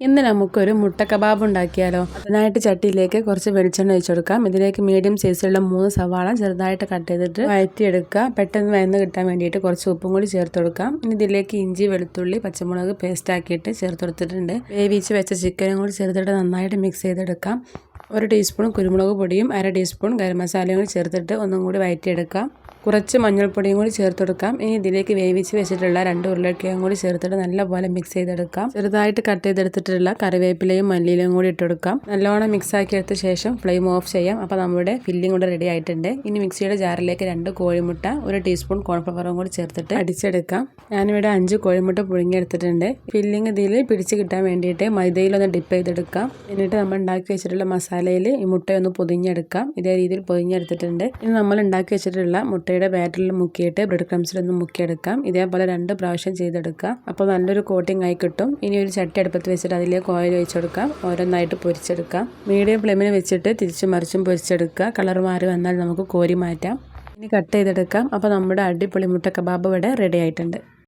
ഇന്ന് നമുക്കൊരു മുട്ട കബാബ് ഉണ്ടാക്കിയാലോ. അതിനായിട്ട് ചട്ടിയിലേക്ക് കുറച്ച് വെളിച്ചെണ്ണ ഒഴിച്ചു കൊടുക്കാം. ഇതിലേക്ക് മീഡിയം സൈസിലുള്ള 3 സവാള ചെറുതായിട്ട് കട്ട് ചെയ്തിട്ട് വഴറ്റിയെടുക്കുക. പെട്ടെന്ന് വഴന്ന് കിട്ടാൻ വേണ്ടിയിട്ട് കുറച്ച് ഉപ്പും കൂടി ചേർത്ത് കൊടുക്കാം. ഇനി ഇതിലേക്ക് ഇഞ്ചി, വെളുത്തുള്ളി, പച്ചമുളക് പേസ്റ്റ് ആക്കിയിട്ട് ചേർത്ത് കൊടുത്തിട്ടുണ്ട്. വേവിച്ച് വെച്ച ചിക്കനും കൂടി ചേർത്തിട്ട് നന്നായിട്ട് മിക്സ് ചെയ്തെടുക്കാം. 1 ടീസ്പൂൺ കുരുമുളക് പൊടിയും 1/2 ടീസ്പൂൺ ഗരം മസാലയും കൂടി ചേർത്തിട്ട് ഒന്നും കൂടി വഴറ്റിയെടുക്കാം. കുറച്ച് മഞ്ഞൾപ്പൊടിയും കൂടി ചേർത്ത് കൊടുക്കാം. ഇനി ഇതിലേക്ക് വേവിച്ച് വെച്ചിട്ടുള്ള 2 ഉരുളക്കിഴങ്ങും കൂടി ചേർത്തിട്ട് നല്ലപോലെ മിക്സ് ചെയ്തെടുക്കാം. ചെറുതായിട്ട് കട്ട് ചെയ്തെടുത്തിട്ടുള്ള കറിവേപ്പിലയും മല്ലിയിലയും കൂടി ഇട്ട് കൊടുക്കാം. നല്ലോണം മിക്സ് ആക്കി എടുത്ത ശേഷം ഫ്ലെയിം ഓഫ് ചെയ്യാം. അപ്പോൾ നമ്മുടെ ഫില്ലിംഗ് കൂടെ റെഡി ആയിട്ടുണ്ട്. ഇനി മിക്സിയുടെ ജാറിലേക്ക് 2 കോഴിമുട്ട, 1 ടീസ്പൂൺ കോൺഫ്ലവറും കൂടി ചേർത്തിട്ട് അടിച്ചെടുക്കാം. ഞാനിവിടെ 5 കോഴിമുട്ട പുഴുങ്ങിയെടുത്തിട്ടുണ്ട്. ഫില്ലിംഗ് ഇതിൽ പിടിച്ച് കിട്ടാൻ വേണ്ടിയിട്ട് മൈദയിലൊന്ന് ഡിപ്പ് ചെയ്തെടുക്കാം. എന്നിട്ട് നമ്മൾ ഉണ്ടാക്കി വെച്ചിട്ടുള്ള മസാലയിൽ ഈ മുട്ടയൊന്ന് പൊതിഞ്ഞെടുക്കാം. ഇതേ രീതിയിൽ പൊതിഞ്ഞെടുത്തിട്ടുണ്ട്. ഇനി നമ്മൾ ഉണ്ടാക്കി വെച്ചിട്ടുള്ള മുട്ടയുടെ ബാറ്ററിൽ മുക്കിയിട്ട് ബ്രെഡ് ക്രംസിലൊന്ന് മുക്കിയെടുക്കാം. ഇതേപോലെ 2 പ്രാവശ്യം ചെയ്തെടുക്കാം. അപ്പോൾ നല്ലൊരു കോട്ടിംഗ് ആയി കിട്ടും. ഇനി ഒരു ചട്ടി അടുപ്പത്ത് വെച്ചിട്ട് അതിലേക്ക് ഓയിൽ ഒഴിച്ചു കൊടുക്കാം. ഓരോന്നായിട്ട് പൊരിച്ചെടുക്കാം. മീഡിയം ഫ്ലെയിമിൽ വെച്ചിട്ട് തിരിച്ചും മറിച്ചും പൊരിച്ചെടുക്കുക. കളർ മാറി വന്നാൽ നമുക്ക് കോരി മാറ്റാം. ഇനി കട്ട് ചെയ്തെടുക്കാം. അപ്പോൾ നമ്മുടെ അടിപൊളി മുട്ട കബാബ് ഇവിടെ റെഡി ആയിട്ടുണ്ട്.